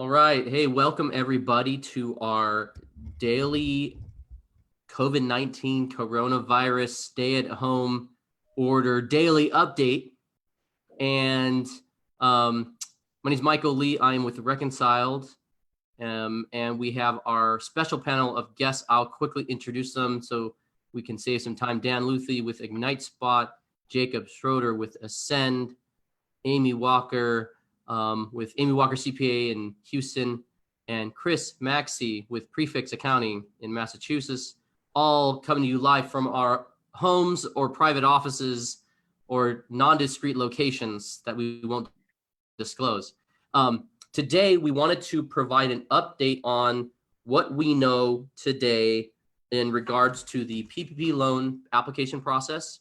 All right. Hey, welcome everybody to our daily COVID-19 coronavirus stay-at-home order daily update. And my name is Michael Lee. I am with Reconciled. And we have our special panel of guests. I'll quickly introduce them so we can save some time. Dan Luthi with Ignite Spot, Jacob Schroeder with Ascend, Amy Walker with Amy Walker CPA in Houston, and Chris Macksey with Prefix Accounting in Massachusetts, all coming to you live from our homes or private offices or non-discrete locations that we won't disclose. Today, we wanted to provide an update on what we know today in regards to the PPP loan application process.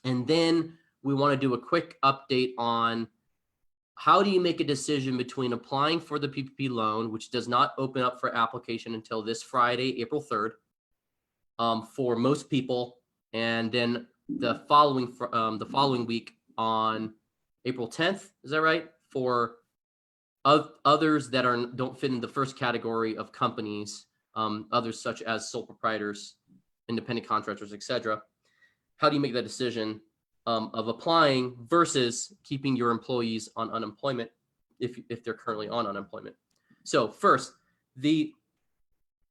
And then we want to do a quick update on how do you make a decision between applying for the PPP loan, which does not open up for application until this Friday, April 3rd, for most people, and then the following week on April 10th, is that right? For others that don't fit in the first category of companies, others such as sole proprietors, independent contractors, etc. How do you make that decision of applying versus keeping your employees on unemployment if they're currently on unemployment? So first, the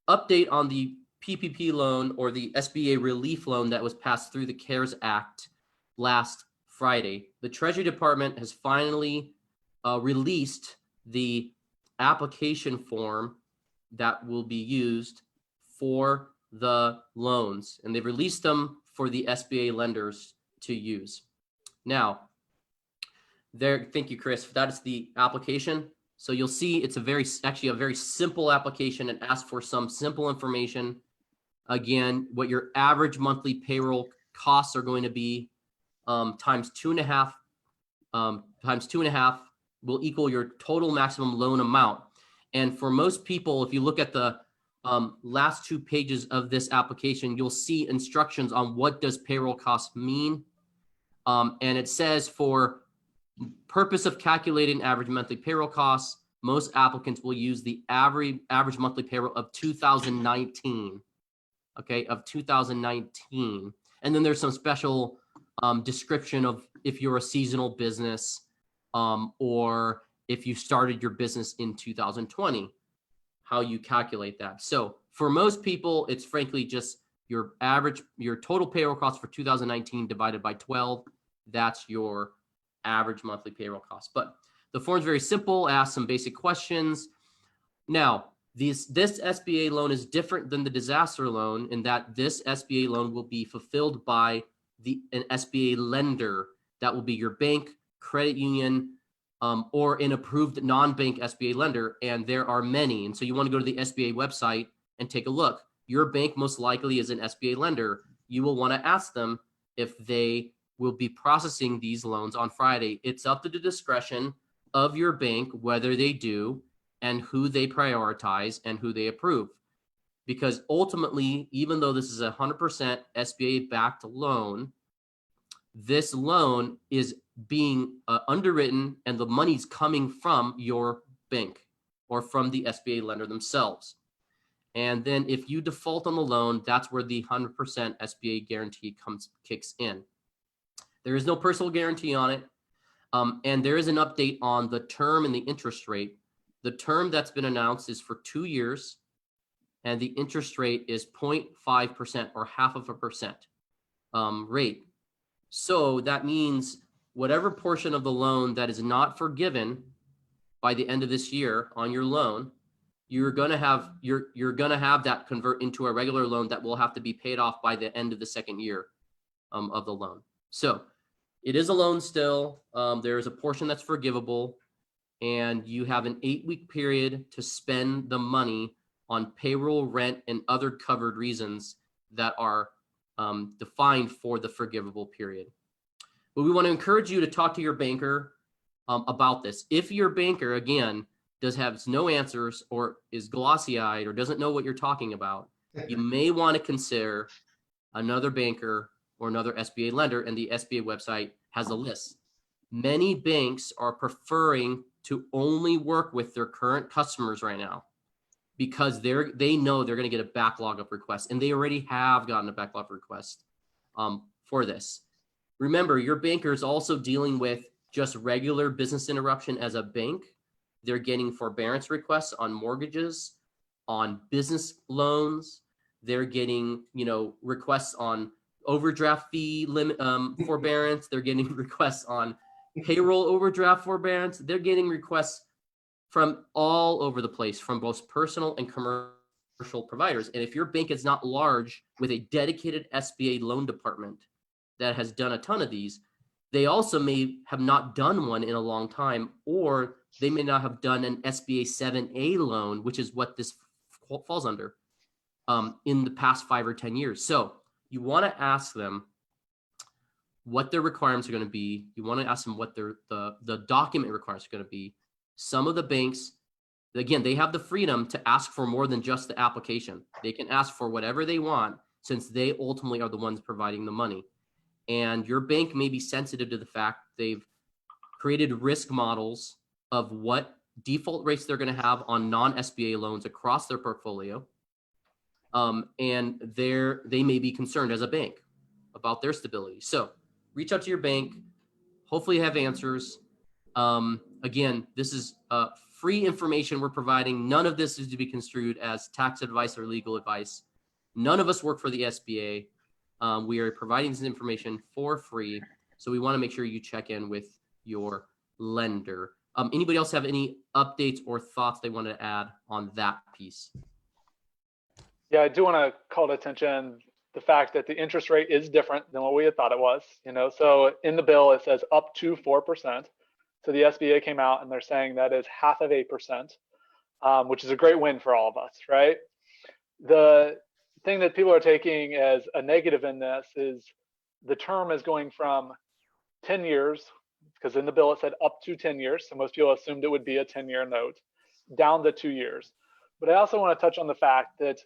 update on the PPP loan or the SBA relief loan that was passed through the CARES Act last Friday. The Treasury Department has finally released the application form that will be used for the loans, and they've released them for the SBA lenders to use. Now, thank you, Chris. That is the application. So you'll see it's actually a very simple application and asks for some simple information. Again, what your average monthly payroll costs are going to be times 2.5 will equal your total maximum loan amount. And for most people, if you look at the last 2 pages of this application, you'll see instructions on what does payroll costs mean. And it says for purpose of calculating average monthly payroll costs, most applicants will use the average monthly payroll of 2019, okay, of 2019. And then there's some special description of if you're a seasonal business or if you started your business in 2020, how you calculate that. So for most people, it's frankly just your total payroll cost for 2019 divided by 12. That's your average monthly payroll cost. But the form's very simple, asks some basic questions. Now, this SBA loan is different than the disaster loan in that this SBA loan will be fulfilled by an SBA lender. That will be your bank, credit union, or an approved non-bank SBA lender, and there are many. And so you want to go to the SBA website and take a look. Your bank most likely is an SBA lender. You will want to ask them if they will be processing these loans on Friday. It's up to the discretion of your bank whether they do and who they prioritize and who they approve. Because ultimately, even though this is a 100% SBA-backed loan, this loan is being underwritten and the money's coming from your bank or from the SBA lender themselves. And then if you default on the loan, that's where the 100% SBA guarantee kicks in. There is no personal guarantee on it. And there is an update on the term and the interest rate. The term that's been announced is for 2 years, and the interest rate is 0.5% or 0.5% rate. So that means whatever portion of the loan that is not forgiven by the end of this year on your loan, you're gonna have that convert into a regular loan that will have to be paid off by the end of the second year of the loan. So it is a loan still. There is a portion that's forgivable, and you have an 8-week period to spend the money on payroll, rent, and other covered reasons that are defined for the forgivable period. But we want to encourage you to talk to your banker about this. If your banker, again, has no answers or is glossy-eyed or doesn't know what you're talking about, you may want to consider another banker or another SBA lender, and the SBA website has a list. Many banks are preferring to only work with their current customers right now, because they know they're going to get a backlog of requests, and they already have gotten a backlog of requests for this. Remember, your banker is also dealing with just regular business interruption as a bank. They're getting forbearance requests on mortgages, on business loans. They're getting, requests on overdraft fee limit forbearance. They're getting requests on payroll overdraft forbearance. They're getting requests from all over the place, from both personal and commercial providers. And if your bank is not large with a dedicated SBA loan department that has done a ton of these, they also may have not done one in a long time, or they may not have done an SBA 7A loan, which is what this falls under, in the past 5 or 10 years. So you want to ask them what their requirements are going to be. You want to ask them what the document requirements are going to be. Some of the banks, again, they have the freedom to ask for more than just the application. They can ask for whatever they want, since they ultimately are the ones providing the money. And your bank may be sensitive to the fact they've created risk models of what default rates they're going to have on non-SBA loans across their portfolio. And they may be concerned as a bank about their stability. So reach out to your bank. Hopefully you have answers. Again, this is free information we're providing. None of this is to be construed as tax advice or legal advice. None of us work for the SBA. We are providing this information for free. So we want to make sure you check in with your lender. Anybody else have any updates or thoughts they want to add on that piece? Yeah, I do want to call to attention the fact that the interest rate is different than what we had thought it was. So in the bill, it says up to 4%. So the SBA came out and they're saying that is 0.5%, which is a great win for all of us, right? The thing that people are taking as a negative in this is the term is going from 10 years, because in the bill it said up to 10 years. So most people assumed it would be a 10-year note, down to 2 years. But I also want to touch on the fact that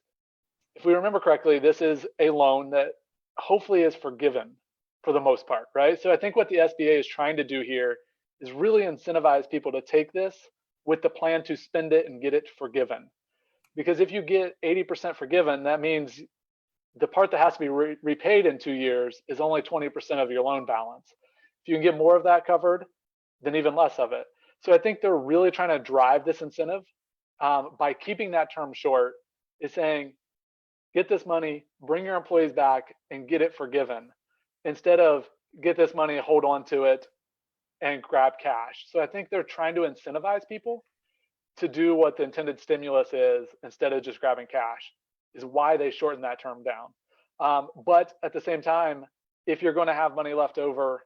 if we remember correctly, this is a loan that hopefully is forgiven for the most part, right? So I think what the SBA is trying to do here is really incentivize people to take this with the plan to spend it and get it forgiven. Because if you get 80% forgiven, that means the part that has to be repaid in 2 years is only 20% of your loan balance. If you can get more of that covered, then even less of it. So I think they're really trying to drive this incentive by keeping that term short, is saying, get this money, bring your employees back, and get it forgiven, instead of get this money, hold on to it, and grab cash. So I think they're trying to incentivize people to do what the intended stimulus is instead of just grabbing cash, is why they shorten that term down. But at the same time, if you're going to have money left over,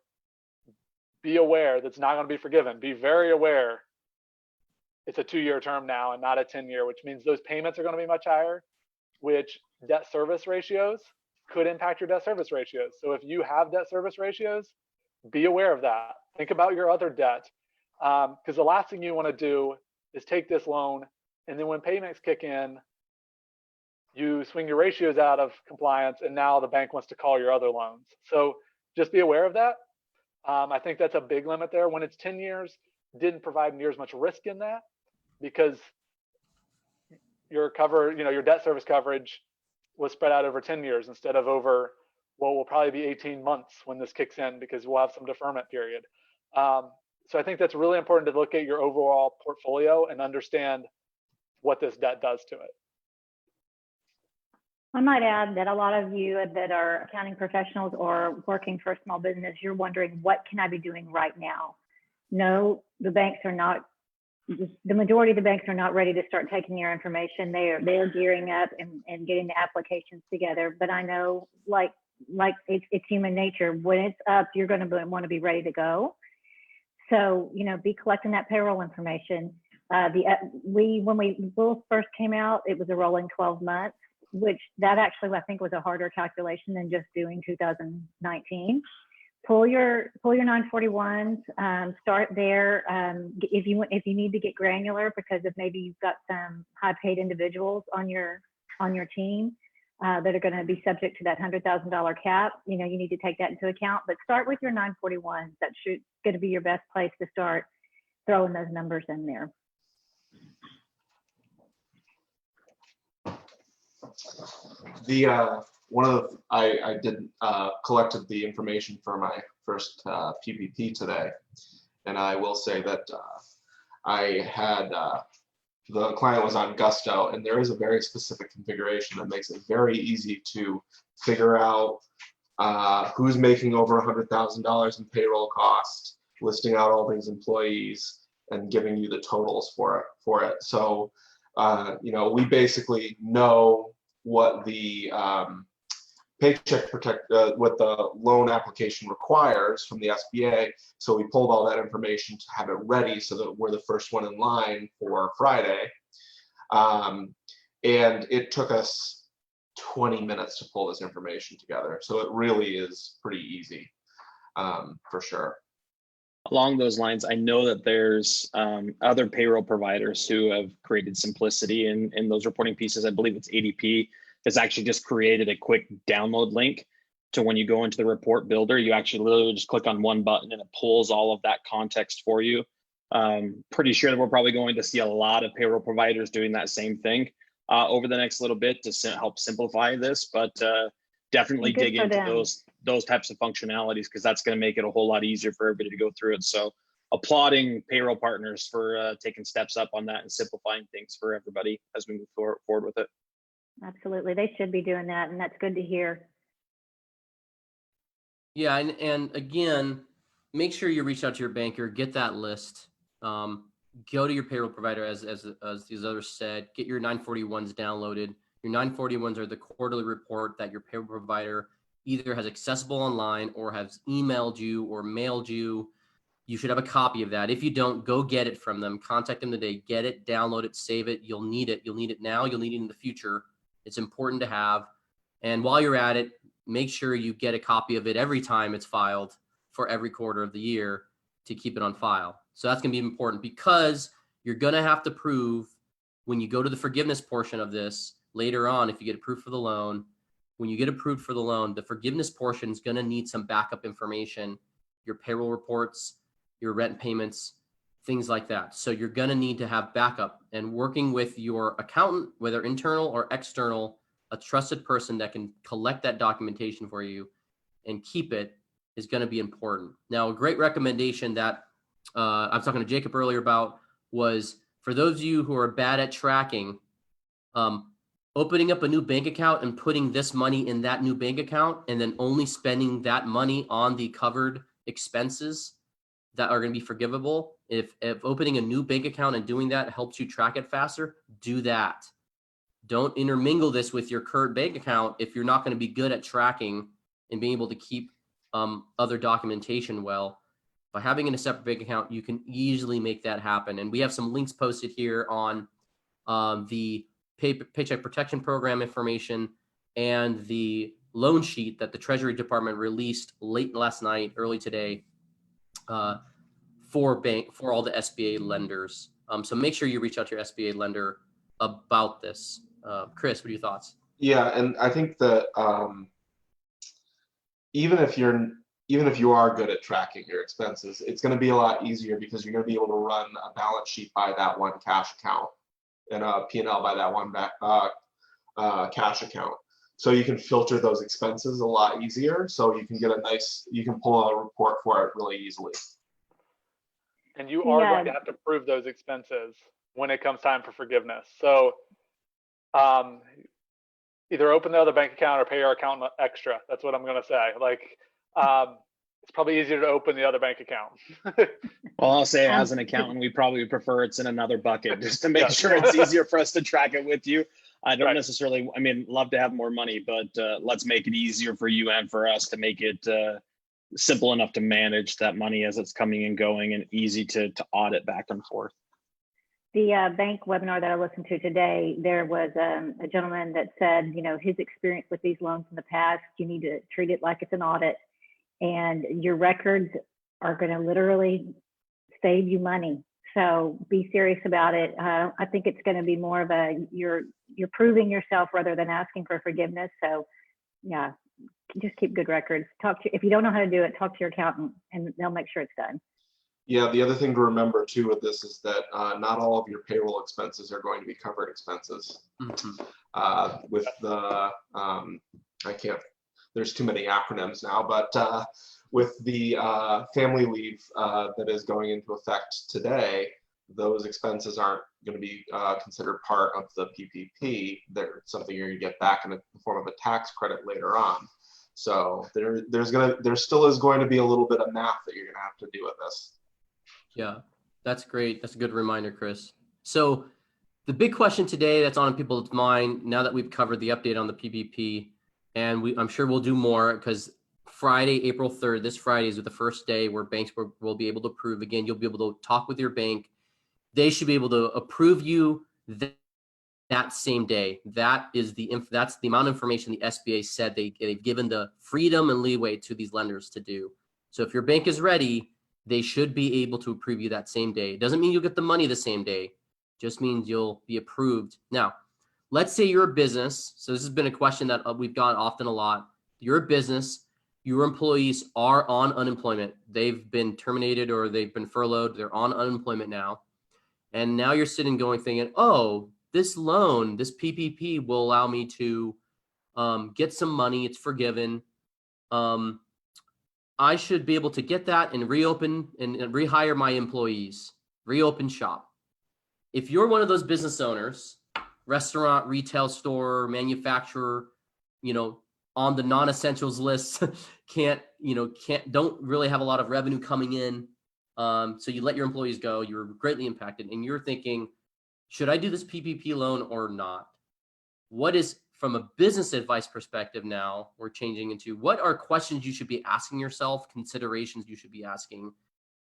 be aware that's not going to be forgiven. Be very aware it's a 2-year term now and not a 10-year, which means those payments are going to be much higher, which debt service ratios could impact your debt service ratios. So if you have debt service ratios, be aware of that. Think about your other debt, because the last thing you want to do is take this loan, and then when payments kick in, you swing your ratios out of compliance, and now the bank wants to call your other loans. So just be aware of that. I think that's a big limit there. When it's 10 years, didn't provide near as much risk in that, because your debt service coverage was spread out over 10 years instead of over what will probably be 18 months when this kicks in, because we'll have some deferment period. So I think that's really important to look at your overall portfolio and understand what this debt does to it. I might add that a lot of you that are accounting professionals or working for a small business, you're wondering, what can I be doing right now? No, the banks are not, the majority of the banks are not ready to start taking your information. They are gearing up and getting the applications together. But I know, like it's human nature. When it's up, you're going to want to be ready to go. So, be collecting that payroll information. When rules first came out, it was a rolling 12 months, which that actually I think was a harder calculation than just doing 2019. Pull your 941s, start there. If you need to get granular because of maybe you've got some high paid individuals on your team that are going to be subject to that $100,000 cap, you need to take that into account. But start with your 941s. That's going to be your best place to start. throwing those numbers in there. I did collected the information for my first PPP today, and I will say that I had the client was on Gusto, and there is a very specific configuration that makes it very easy to figure out who's making over $100,000 in payroll cost, listing out all these employees, and giving you the totals for it. So, we basically know what the what the loan application requires from the SBA. So we pulled all that information to have it ready so that we're the first one in line for Friday. And it took us 20 minutes to pull this information together. So it really is pretty easy, for sure. Along those lines, I know that there's other payroll providers who have created simplicity in those reporting pieces. I believe it's ADP has actually just created a quick download link to when you go into the report builder, you actually literally just click on one button and it pulls all of that context for you. Pretty sure that we're probably going to see a lot of payroll providers doing that same thing over the next little bit to help simplify this, but definitely dig into those types of functionalities, because that's going to make it a whole lot easier for everybody to go through it. So applauding payroll partners for taking steps up on that and simplifying things for everybody as we move forward with it. Absolutely, they should be doing that, and that's good to hear. Yeah, and again, make sure you reach out to your banker, get that list, go to your payroll provider, as these others said, get your 941s downloaded. Your 941s are the quarterly report that your payroll provider either has accessible online or has emailed you or mailed you. You should have a copy of that. If you don't, go get it from them. Contact them today. Get it, download it, save it. You'll need it. You'll need it now. You'll need it in the future. It's important to have. And while you're at it, make sure you get a copy of it every time it's filed for every quarter of the year to keep it on file. So that's going to be important, because you're going to have to prove when you go to the forgiveness portion of this later on, if you get approved for the loan, when you get approved for the loan, the forgiveness portion is going to need some backup information, your payroll reports, your rent payments, things like that. So you're going to need to have backup, and working with your accountant, whether internal or external, a trusted person that can collect that documentation for you and keep it, is going to be important. Now, a great recommendation that I was talking to Jacob earlier about was, for those of you who are bad at tracking, opening up a new bank account and putting this money in that new bank account, and then only spending that money on the covered expenses that are going to be forgivable. If opening a new bank account and doing that helps you track it faster, do that. Don't intermingle this with your current bank account if you're not going to be good at tracking and being able to keep other documentation well. By having in a separate bank account, you can easily make that happen. And we have some links posted here on the Paycheck Protection Program information and the loan sheet that the Treasury Department released late last night, early today, for all the SBA lenders. So make sure you reach out to your SBA lender about this. Chris, what are your thoughts? Yeah, and I think that even if you are good at tracking your expenses, it's going to be a lot easier, because you're going to be able to run a balance sheet by that one cash account and a P&L by that one cash account. So you can filter those expenses a lot easier. So you can get you can pull a report for it really easily. And you are going to have to prove those expenses when it comes time for forgiveness. So either open the other bank account or pay your accountant extra. That's what I'm going to say. It's probably easier to open the other bank account. Well, I'll say, as an accountant, we probably prefer it's in another bucket, just to make sure it's easier for us to track it with you. I don't necessarily, love to have more money, but let's make it easier for you and for us to make it simple enough to manage that money as it's coming and going, and easy to audit back and forth. The bank webinar that I listened to today, there was a gentleman that said, his experience with these loans in the past, you need to treat it like it's an audit, and your records are going to literally save you money. So be serious about it. I think it's going to be more of you're proving yourself rather than asking for forgiveness. So yeah, just keep good records. If you don't know how to do it, talk to your accountant and they'll make sure it's done. Yeah, the other thing to remember too with this is that not all of your payroll expenses are going to be covered expenses. With the, I can't, there's too many acronyms now, but with the family leave that is going into effect today, those expenses aren't going to be considered part of the PPP. They're something you're going to get back in the form of a tax credit later on. So there still is going to be a little bit of math that you're going to have to do with this. Yeah, that's great. That's a good reminder, Chris. So the big question today that's on people's mind, now that we've covered the update on the PPP, and I'm sure we'll do more, because Friday, April 3rd, this Friday is the first day where banks will be able to approve. Again, you'll be able to talk with your bank. They should be able to approve you that same day. That's the amount of information the SBA said they've given the freedom and leeway to these lenders to do. So if your bank is ready, they should be able to approve you that same day. It doesn't mean you'll get the money the same day. Just means you'll be approved. Now, let's say you're a business. So this has been a question that we've gotten often a lot. You're a business. Your employees are on unemployment. They've been terminated or they've been furloughed. They're on unemployment now. And now you're sitting going thinking, oh, this loan, this PPP will allow me to get some money. It's forgiven. I should be able to get that and reopen and rehire my employees, reopen shop. If you're one of those business owners, restaurant, retail store, manufacturer, on the non-essentials list, don't really have a lot of revenue coming in. So you let your employees go, you're greatly impacted, and you're thinking, should I do this PPP loan or not? What is, from a business advice perspective now, we're changing into what are questions you should be asking yourself, considerations you should be asking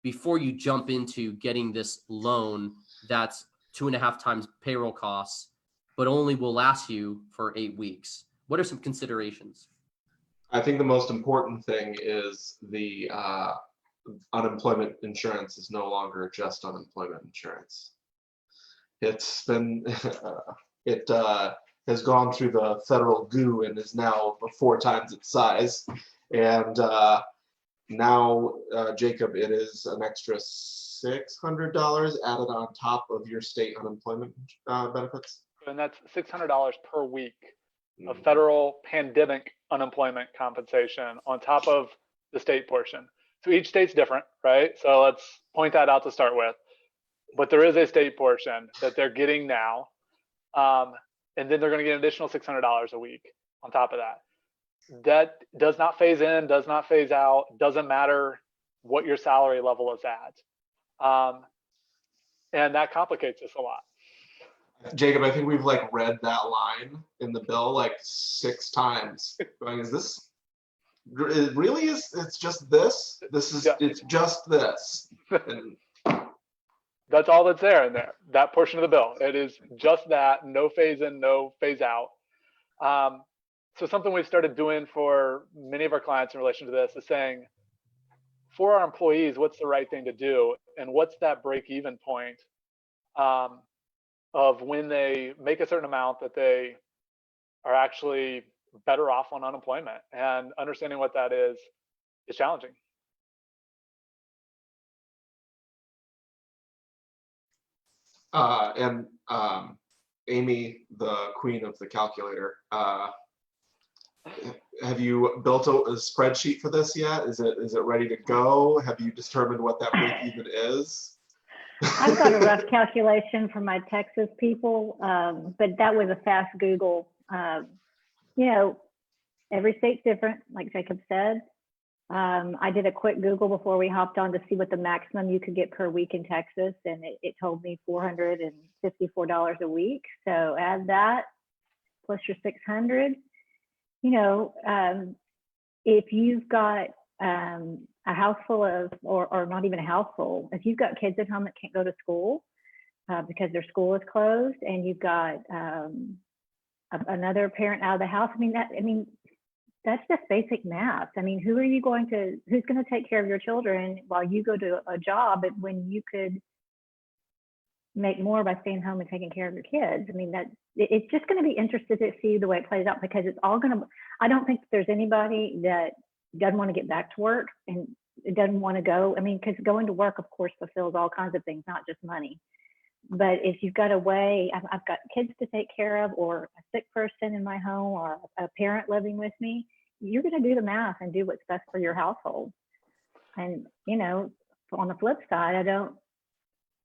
before you jump into getting this loan that's 2.5 times payroll costs, but only will last you for 8 weeks? What are some considerations? I think the most important thing is the unemployment insurance is no longer just unemployment insurance. It's been, it has gone through the federal goo and is now 4 times its size. And now, Jacob, it is an extra $600 added on top of your state unemployment benefits. And that's $600 per week of federal pandemic unemployment compensation on top of the state portion. So each state's different, right? So let's point that out to start with. But there is a state portion that they're getting now. And then they're going to get an additional $600 a week on top of that. That does not phase in, does not phase out, doesn't matter what your salary level is at. And that complicates this a lot. Jacob, I think we've read that line in the bill 6 times. Going, is this, it really is, it's just this? This is, yeah. It's just this. And that's all that's there in there, that portion of the bill. It is just that, no phase in, no phase out. So something we've started doing for many of our clients in relation to this is saying, for our employees, what's the right thing to do? And what's that break-even point of when they make a certain amount that they are actually better off on unemployment? And understanding what that is challenging. And Amy, the queen of the calculator, have you built a spreadsheet for this yet? Is it ready to go? Have you determined what that break even is? I've got a rough calculation for my Texas people, but that was a fast Google. Every state's different, like Jacob said. I did a quick Google before we hopped on to see what the maximum you could get per week in Texas, and it told me $454 a week. So add that plus your 600. If you've got a house full of, or not even a house full, if you've got kids at home that can't go to school because their school is closed, and you've got another parent out of the house, that's just basic math. Who's going to take care of your children while you go to a job when you could make more by staying home and taking care of your kids? It's just going to be interesting to see the way it plays out, because it's all going to, I don't think there's anybody that doesn't want to get back to work. And doesn't want to go. I mean, because going to work, of course, fulfills all kinds of things, not just money. But if you've got a way, I've got kids to take care of, or a sick person in my home, or a parent living with me, you're going to do the math and do what's best for your household. And, you know, on the flip side,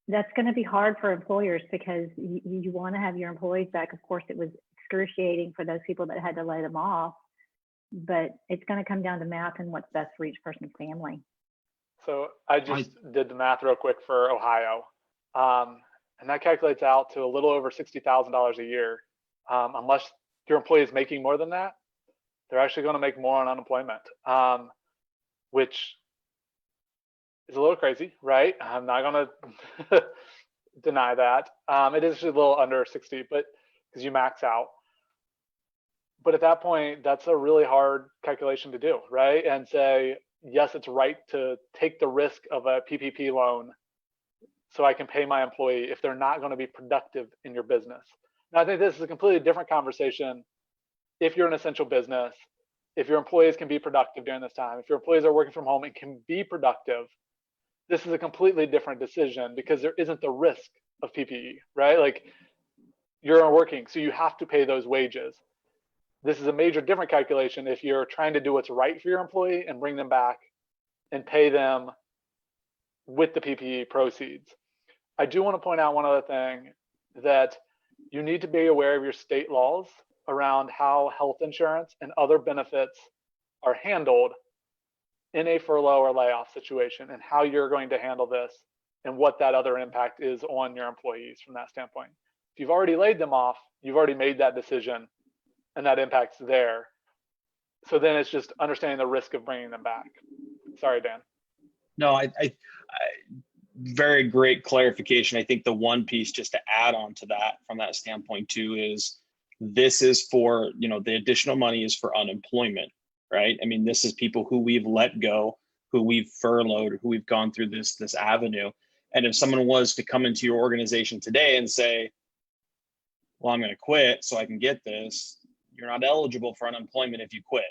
that's going to be hard for employers, because you want to have your employees back. Of course, it was excruciating for those people that had to lay them off, but it's going to come down to math and what's best for each person's family. So I just did the math real quick for Ohio. And that calculates out to a little over $60,000 a year. Unless your employee is making more than that, they're actually going to make more on unemployment, which is a little crazy, right? I'm not going to deny that. It is a little under 60, but because you max out. But at that point, that's a really hard calculation to do, right? And say, yes, it's right to take the risk of a PPP loan so I can pay my employee if they're not going to be productive in your business. Now, I think this is a completely different conversation if you're an essential business, if your employees can be productive during this time, if your employees are working from home and can be productive. This is a completely different decision, because there isn't the risk of PPE, right? Like, you're working, so you have to pay those wages. This is a major different calculation if you're trying to do what's right for your employee and bring them back and pay them with the PPE proceeds. I do want to point out one other thing, that you need to be aware of your state laws around how health insurance and other benefits are handled in a furlough or layoff situation, and how you're going to handle this and what that other impact is on your employees from that standpoint. If you've already laid them off, you've already made that decision and that impact's there. So then it's just understanding the risk of bringing them back. Sorry, Dan. No, I very great clarification. I think the one piece just to add on to that from that standpoint too is this is for, you know, the additional money is for unemployment, right? I mean, this is people who we've let go, who we've furloughed, who we've gone through this avenue. And if someone was to come into your organization today and say, well, I'm going to quit so I can get this, you're not eligible for unemployment if you quit.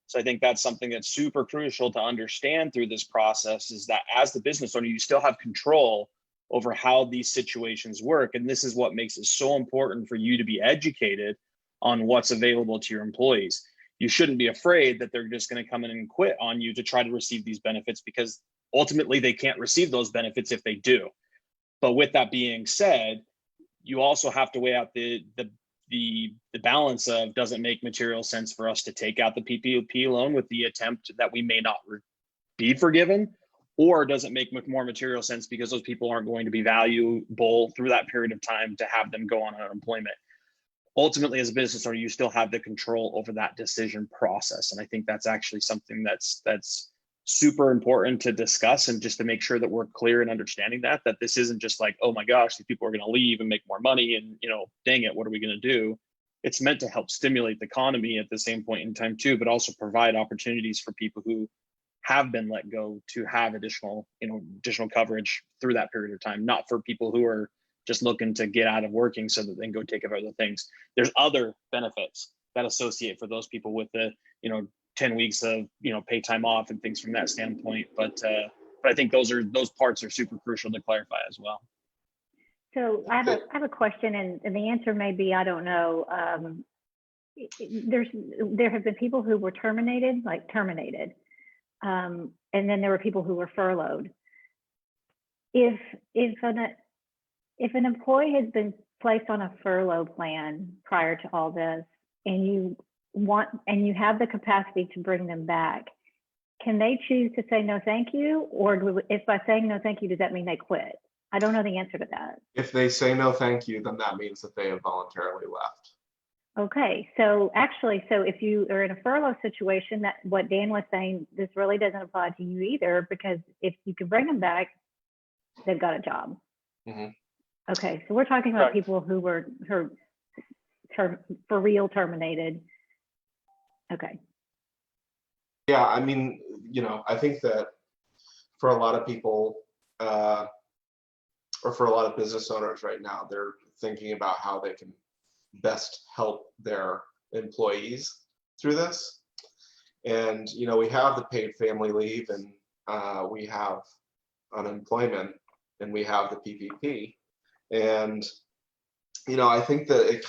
So I think that's something that's super crucial to understand through this process, is that as the business owner, you still have control over how these situations work. And this is what makes it so important for you to be educated on what's available to your employees. You shouldn't be afraid that they're just going to come in and quit on you to try to receive these benefits, because ultimately they can't receive those benefits if they do. But with that being said, you also have to weigh out the balance of, does it make material sense for us to take out the PPP loan with the attempt that we may not be forgiven, or does it make more material sense because those people aren't going to be valuable through that period of time to have them go on unemployment? Ultimately, as a business owner, you still have the control over that decision process. And I think that's actually something that's super important to discuss, and just to make sure that we're clear in understanding that this isn't just like, oh my gosh, these people are going to leave and make more money and, you know, dang it, what are we going to do? It's meant to help stimulate the economy at the same point in time too, but also provide opportunities for people who have been let go to have additional coverage through that period of time, not for people who are just looking to get out of working so that they can go take care of other things. There's other benefits that associate for those people with the, 10 weeks of, pay time off and things from that standpoint. But I think those parts are super crucial to clarify as well. So I have a question, and the answer may be, I don't know. There have been people who were terminated, and then there were people who were furloughed. If an employee has been placed on a furlough plan prior to all this, and you have the capacity to bring them back, can they choose to say no thank you? Or if by saying no thank you, does that mean they quit? I don't know the answer to that. If they say no thank you, then that means that they have voluntarily left. Okay, so if you are in a furlough situation, that what Dan was saying, this really doesn't apply to you either, because if you can bring them back, they've got a job. Mm-hmm. Okay, so we're talking about people who were for real terminated. Okay. Yeah, I mean, I think that for a lot of people, or for a lot of business owners right now, they're thinking about how they can best help their employees through this. And, we have the paid family leave, and we have unemployment and we have the PPP. And, I think that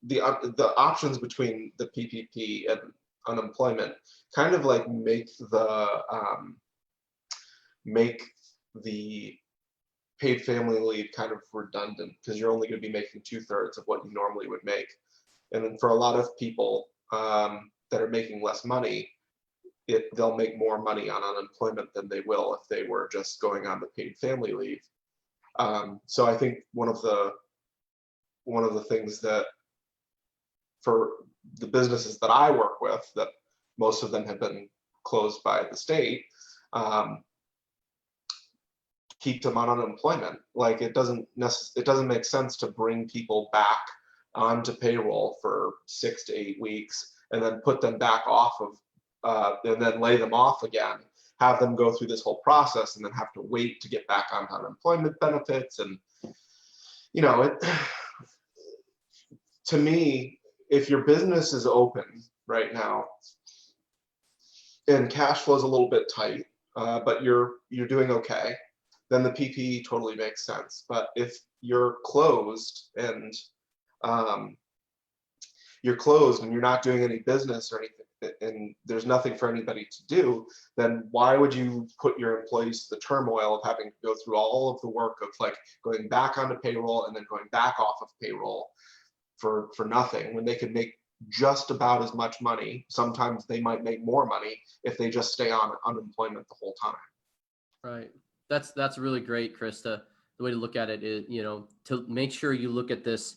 the options between the PPP and unemployment kind of like make the paid family leave kind of redundant, because you're only going to be making 2/3 of what you normally would make. And then for a lot of people that are making less money, they'll make more money on unemployment than they will if they were just going on the paid family leave. So I think one of the things that for the businesses that I work with, that most of them have been closed by the state, keep them on unemployment. Like it doesn't make sense to bring people back onto payroll for 6 to 8 weeks and then put them back off of and then lay them off again, have them go through this whole process and then have to wait to get back onto unemployment benefits. And to me, if your business is open right now and cash flow is a little bit tight, but you're doing okay, then the PPE totally makes sense. But if you're closed and you're not doing any business or anything, and there's nothing for anybody to do, then why would you put your employees to the turmoil of having to go through all of the work of like going back onto payroll and then going back off of payroll for nothing, when they could make just about as much money? Sometimes they might make more money if they just stay on unemployment the whole time. Right. That's really great, Krista. The way to look at it is, to make sure you look at this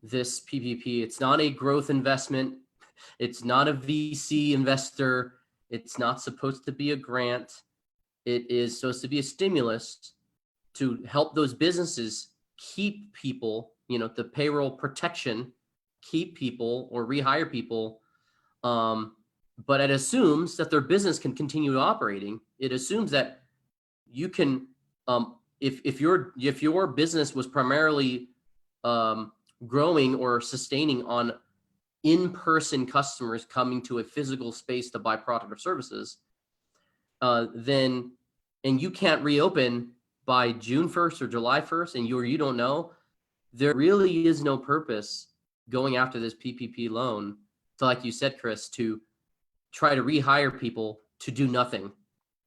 PPP. It's not a growth investment. It's not a VC investor. It's not supposed to be a grant. It is supposed to be a stimulus to help those businesses keep people, the payroll protection, keep people or rehire people. But it assumes that their business can continue operating. It assumes that you can, if your business was primarily growing or sustaining on in-person customers coming to a physical space to buy product or services, and you can't reopen by June 1st or July 1st, and you don't know, there really is no purpose going after this PPP loan to, like you said, Chris, to try to rehire people to do nothing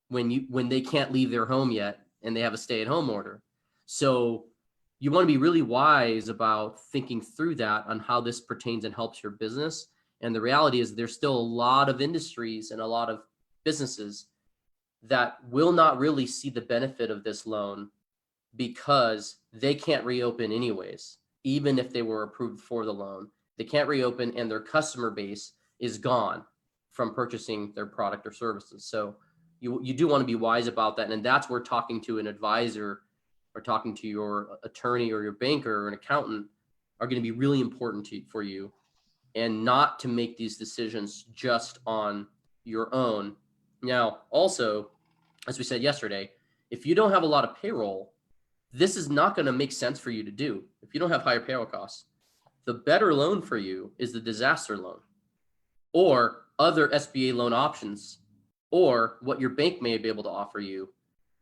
when they can't leave their home yet and they have a stay-at-home order. So you want to be really wise about thinking through that on how this pertains and helps your business. And the reality is there's still a lot of industries and a lot of businesses that will not really see the benefit of this loan because they can't reopen anyways, even if they were approved for the loan. They can't reopen and their customer base is gone from purchasing their product or services. So you do want to be wise about that. And that's where talking to an advisor or talking to your attorney or your banker or an accountant are going to be really important for you, and not to make these decisions just on your own. Now, also, as we said yesterday, if you don't have a lot of payroll, this is not going to make sense for you to do. If you don't have higher payroll costs, the better loan for you is the disaster loan or other SBA loan options, or what your bank may be able to offer you.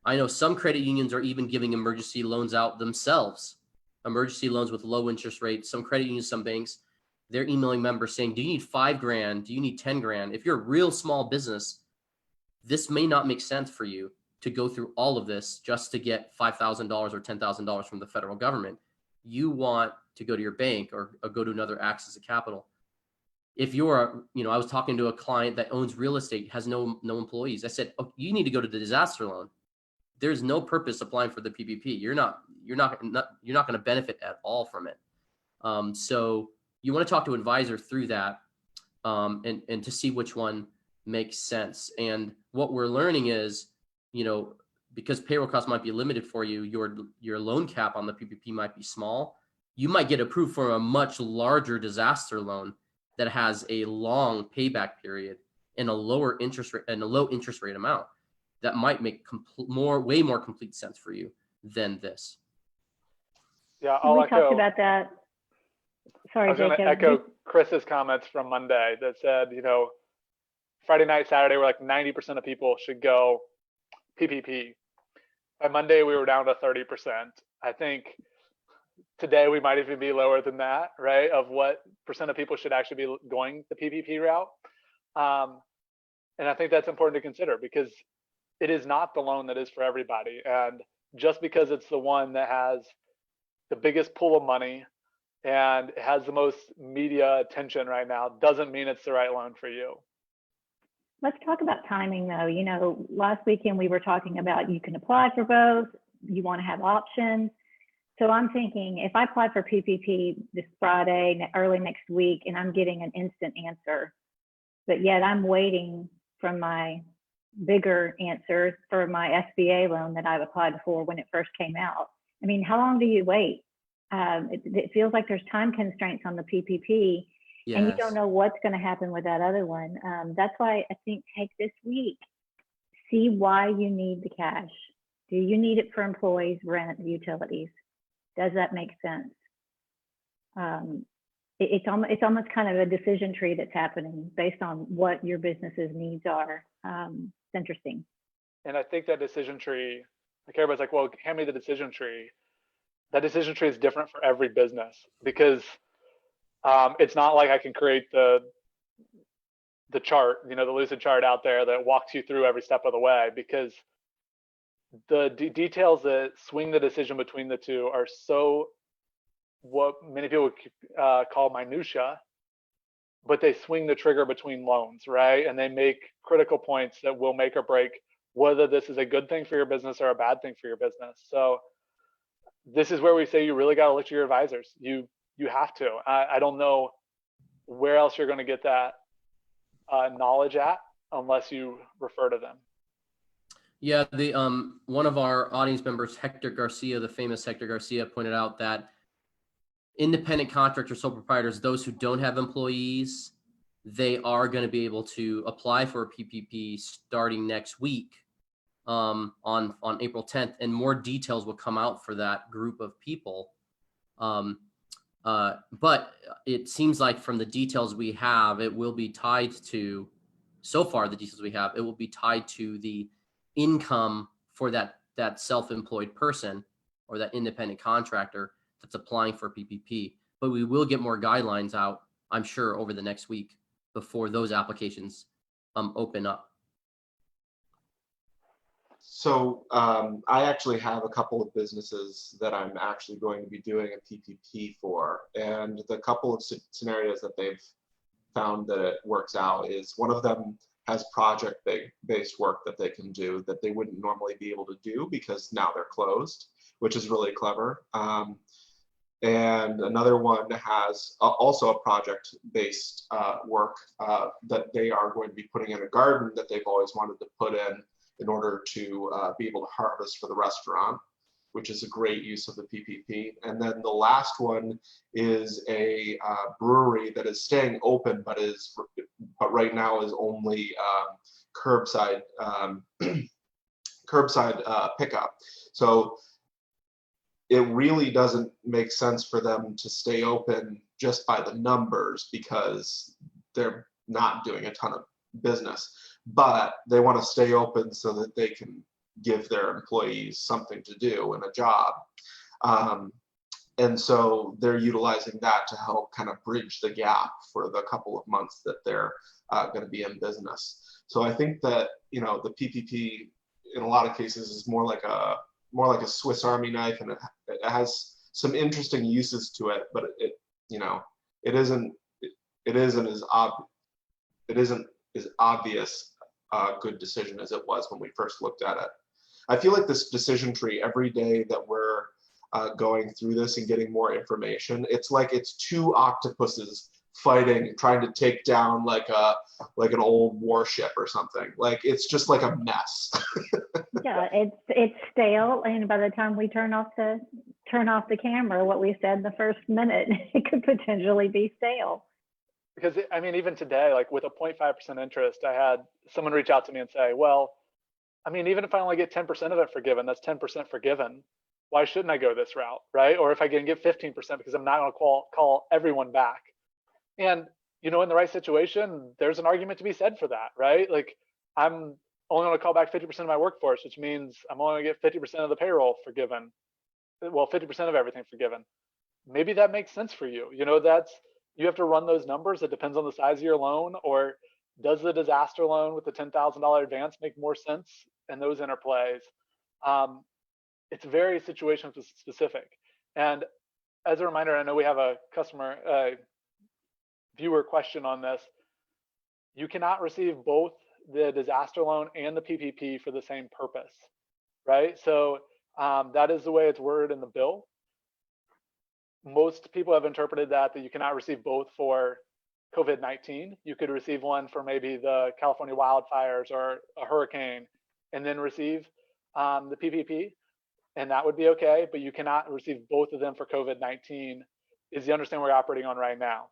I know some credit unions are even giving emergency loans out themselves, emergency loans with low interest rates. Some credit unions, some banks, they're emailing members saying, do you need $5,000? Do you need 10 grand? If you're a real small business, this may not make sense for you to go through all of this just to get $5,000 or $10,000 from the federal government. You want to go to your bank or go to another access to capital. If you're, I was talking to a client that owns real estate, has no employees. I said, oh, you need to go to the disaster loan. There's no purpose applying for the PPP. You're not going to benefit at all from it. So you want to talk to an advisor through that, and to see which one makes sense. And what we're learning is, because payroll costs might be limited for you, your loan cap on the PPP might be small. You might get approved for a much larger disaster loan that has a long payback period and a lower interest rate and a low interest rate amount. That might make way more complete sense for you than this. Yeah, we talked about that. Sorry, I was going to echo Chris's comments from Monday that said, Friday night, Saturday, we're like 90% of people should go PPP. By Monday, we were down to 30%. I think today we might even be lower than that, right? Of what percent of people should actually be going the PPP route. And I think that's important to consider because it is not the loan that is for everybody. And just because it's the one that has the biggest pool of money and has the most media attention right now doesn't mean it's the right loan for you. Let's talk about timing though. You know, last weekend we were talking about you can apply for both, you want to have options. So I'm thinking if I apply for PPP this Friday, early next week, and I'm getting an instant answer, but yet I'm waiting for my bigger answer for my SBA loan that I've applied for when it first came out. I mean, how long do you wait? It feels like there's time constraints on the PPP. Yes. And you don't know what's going to happen with that other one. That's why I think take this week, see why you need the cash. Do you need it for employees, rent, utilities? Does that make sense? It's almost kind of a decision tree that's happening based on what your business's needs are. It's interesting. And I think that decision tree, like everybody's like, well, hand me the decision tree. That decision tree is different for every business because it's not like I can create the chart, you know, the Lucid chart out there that walks you through every step of the way, because the details that swing the decision between the two are so what many people call minutia, but they swing the trigger between loans, right? And they make critical points that will make or break whether this is a good thing for your business or a bad thing for your business. So this is where we say you really got to look to your advisors. You have to. I don't know where else you're going to get that knowledge at unless you refer to them. Yeah, the one of our audience members, Hector Garcia, the famous Hector Garcia, pointed out that independent contractors, sole proprietors, those who don't have employees, they are going to be able to apply for a PPP starting next week on April 10th, and more details will come out for that group of people. But it seems like from the details we have, it will be tied to, so far the details we have, it will be tied to the income for that self-employed person or that independent contractor that's applying for PPP. But we will get more guidelines out, I'm sure, over the next week before those applications open up. So I actually have a couple of businesses that I'm actually going to be doing a PPP for, and the couple of scenarios that they've found that it works out is one of them has project-based work that they can do that they wouldn't normally be able to do because now they're closed, which is really clever. And another one has also a project-based work that they are going to be putting in a garden that they've always wanted to put in order to be able to harvest for the restaurant, which is a great use of the PPP. And then the last one is a brewery that is staying open, but right now is only curbside pickup. So it really doesn't make sense for them to stay open just by the numbers because they're not doing a ton of business, but they want to stay open so that they can give their employees something to do and a job. And so they're utilizing that to help kind of bridge the gap for the couple of months that they're going to be in business. So I think that, you know, the PPP in a lot of cases is more like a Swiss Army knife, and it has some interesting uses to it, but it isn't as obvious a good decision as it was when we first looked at it. I feel like this decision tree, every day that we're going through this and getting more information, it's like it's two octopuses fighting, trying to take down like an old warship or something. Like it's just like a mess. Yeah, it's stale, and by the time we turn off the camera, what we said in the first minute, it could potentially be stale. Because I mean, even today, like with a 0.5% interest, I had someone reach out to me and say, well, I mean, even if I only get 10% of it forgiven, that's 10% forgiven. Why shouldn't I go this route, right? Or if I can get 15% because I'm not going to call everyone back. And, you know, in the right situation, there's an argument to be said for that, right? Like I'm only want to call back 50% of my workforce, which means I'm only going to get 50% of the payroll forgiven. Well, 50% of everything forgiven. Maybe that makes sense for you. You know, you have to run those numbers. It depends on the size of your loan. Or does the disaster loan with the $10,000 advance make more sense? And those interplays. It's very situation specific. And as a reminder, I know we have a viewer question on this. You cannot receive both the disaster loan and the PPP for the same purpose, right? So that is the way it's worded in the bill. Most people have interpreted that you cannot receive both for COVID-19. You could receive one for maybe the California wildfires or a hurricane and then receive the PPP, and that would be okay, but you cannot receive both of them for COVID-19 is the understanding we're operating on right now.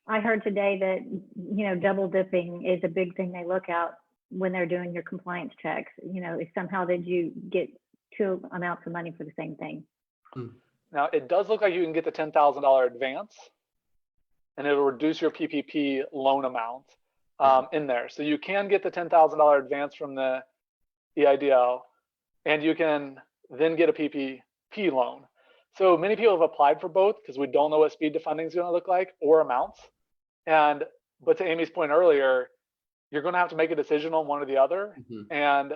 I heard today that, you know, double dipping is a big thing they look at when they're doing your compliance checks. You know, if somehow did you get two amounts of money for the same thing? Now, it does look like you can get the $10,000 advance, and it'll reduce your PPP loan amount in there. So you can get the $10,000 advance from the EIDL, and you can then get a PPP loan. So many people have applied for both because we don't know what speed to funding is going to look like or amounts. But to Amy's point earlier, you're going to have to make a decision on one or the other. And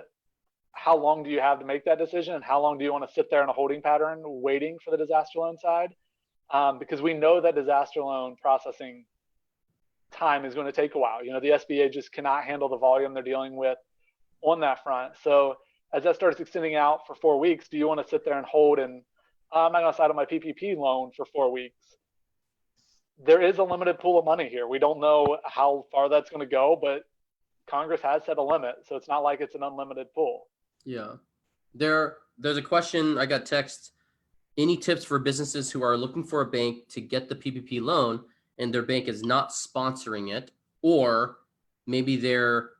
how long do you have to make that decision? And how long do you want to sit there in a holding pattern waiting for the disaster loan side? Because we know that disaster loan processing time is going to take a while. You know, the SBA just cannot handle the volume they're dealing with on that front. So as that starts extending out for 4 weeks, do you want to sit there and hold and I'm not going to settle my PPP loan for 4 weeks? There is a limited pool of money here. We don't know how far that's going to go, but Congress has set a limit. So it's not like it's an unlimited pool. Yeah. There's a question. I got text. Any tips for businesses who are looking for a bank to get the PPP loan and their bank is not sponsoring it, or maybe they're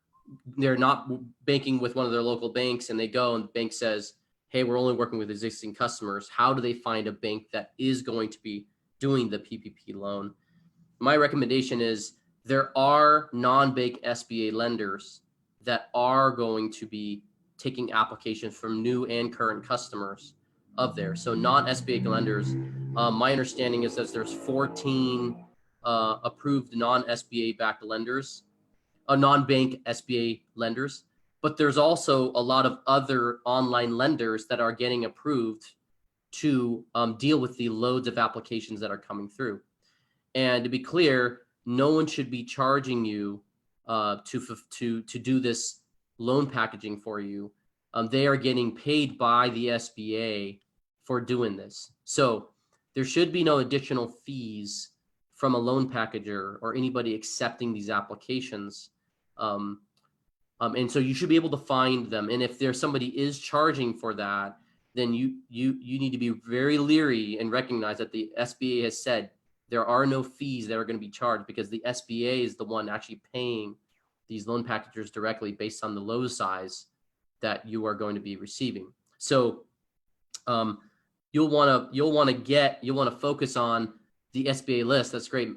not banking with one of their local banks and they go and the bank says, hey, we're only working with existing customers. How do they find a bank that is going to be doing the PPP loan? My recommendation is there are non-bank SBA lenders that are going to be taking applications from new and current customers of theirs. So non-SBA lenders, my understanding is that there's 14 approved non-SBA backed lenders, non-bank SBA lenders. But there's also a lot of other online lenders that are getting approved to deal with the loads of applications that are coming through. And to be clear, no one should be charging you to do this loan packaging for you. They are getting paid by the SBA for doing this. So there should be no additional fees from a loan packager or anybody accepting these applications. And so you should be able to find them. And if there's somebody is charging for that, then you need to be very leery and recognize that the SBA has said there are no fees that are going to be charged because the SBA is the one actually paying these loan packagers directly based on the loan size that you are going to be receiving. So you'll want to focus on the SBA list. That's great.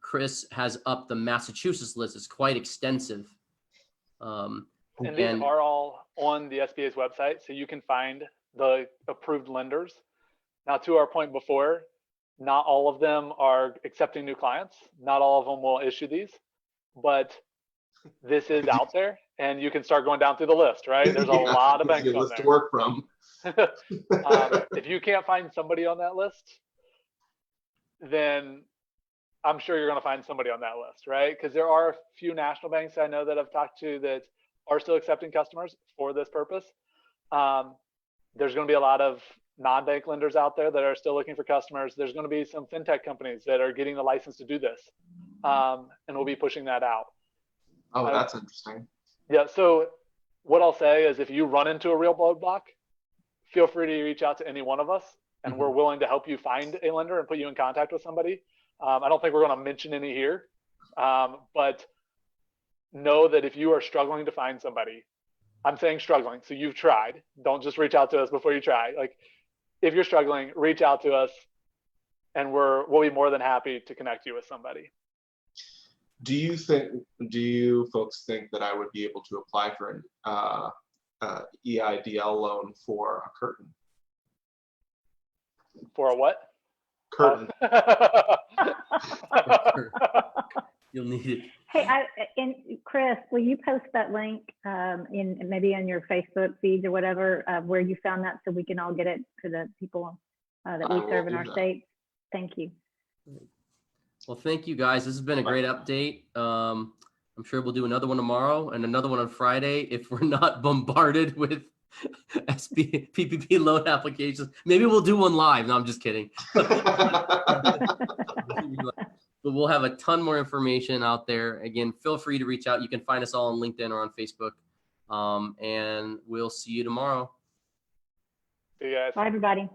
Chris has up the Massachusetts list. It's quite extensive. And these are all on the SBA's website, so you can find the approved lenders. Now, to our point before, not all of them are accepting new clients. Not all of them will issue these, but this is out there, and you can start going down through the list, right? There's a lot of banks on list there. to work from. If you can't find somebody on that list, then I'm sure you're going to find somebody on that list, right? Because there are a few national banks I know that I've talked to that are still accepting customers for this purpose. There's going to be a lot of non-bank lenders out there that are still looking for customers. There's going to be some fintech companies that are getting the license to do this, and we'll be pushing that out. Oh, that's interesting. Yeah. So what I'll say is if you run into a real roadblock, feel free to reach out to any one of us, and we're willing to help you find a lender and put you in contact with somebody. I don't think we're going to mention any here, but know that if you are struggling to find somebody, I'm saying struggling, so you've tried. Don't just reach out to us before you try. Like, if you're struggling, reach out to us, and we'll be more than happy to connect you with somebody. Do you folks think that I would be able to apply for an EIDL loan for a curtain? For a what? Curtain. You'll need it. Hey, and Chris, will you post that link maybe on your Facebook feeds or whatever where you found that, so we can all get it to the people that we serve in our state? Thank you. Well, thank you guys. This has been a great update. I'm sure we'll do another one tomorrow and another one on Friday if we're not bombarded with PPP loan applications. Maybe we'll do one live. No, I'm just kidding. But we'll have a ton more information out there. Again, feel free to reach out. You can find us all on LinkedIn or on Facebook. And we'll see you tomorrow. See you guys. Bye, everybody.